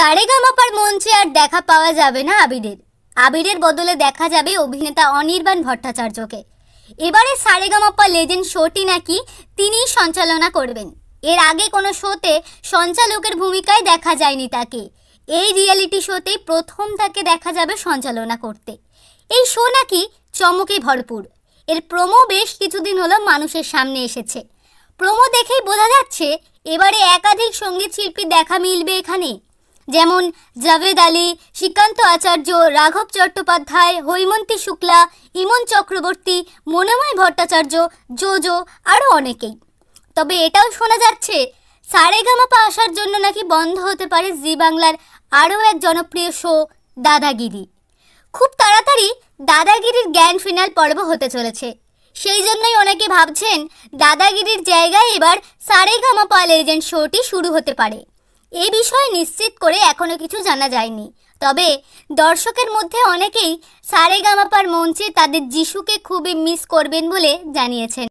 সারেগামাপার মঞ্চে আর দেখা পাওয়া যাবে না আবিরের বদলে দেখা যাবে অভিনেতা অনির্বাণ ভট্টাচার্যকে। এবারে সারেগামাপা লেজেন্ড শোটি নাকি তিনিই সঞ্চালনা করবেন। এর আগে কোনো শোতে সঞ্চালকের ভূমিকায় দেখা যায়নি তাকে। এই রিয়েলিটি শোতেই প্রথম তাকে দেখা যাবে সঞ্চালনা করতে। এই শো নাকি চমকে ভরপুর। এর প্রোমো বেশ কিছুদিন হলো মানুষের সামনে এসেছে। প্রোমো দেখেই বোঝা যাচ্ছে এবারে একাধিক সঙ্গীত শিল্পী দেখা মিলবে এখানে, যেমন জাভেদ আলী, শ্রীকান্ত আচার্য, রাঘব চট্টোপাধ্যায়, হৈমন্তী শুক্লা, ইমন চক্রবর্তী, মনোময় ভট্টাচার্য, জোজো আরও অনেকেই। তবে এটাও শোনা যাচ্ছে সারেগামাপা আসার জন্য নাকি বন্ধ হতে পারে জি বাংলার আরও এক জনপ্রিয় শো দাদাগিরি। খুব তাড়াতাড়ি দাদাগিরির গ্র্যান্ড ফিনাল পর্ব হতে চলেছে। সেই জন্যই অনেকে ভাবছেন দাদাগিরির জায়গায় এবার সারেগামাপা লেজেন্ড শোটি শুরু হতে পারে। এ বিষয়ে নিশ্চিত করে এখনো কিছু জানা যায়নি। তবে দর্শকের মধ্যে অনেকেই সারেগামাপার মঞ্চে তাদের যিশুকে খুবই মিস করবেন বলে জানিয়েছেন।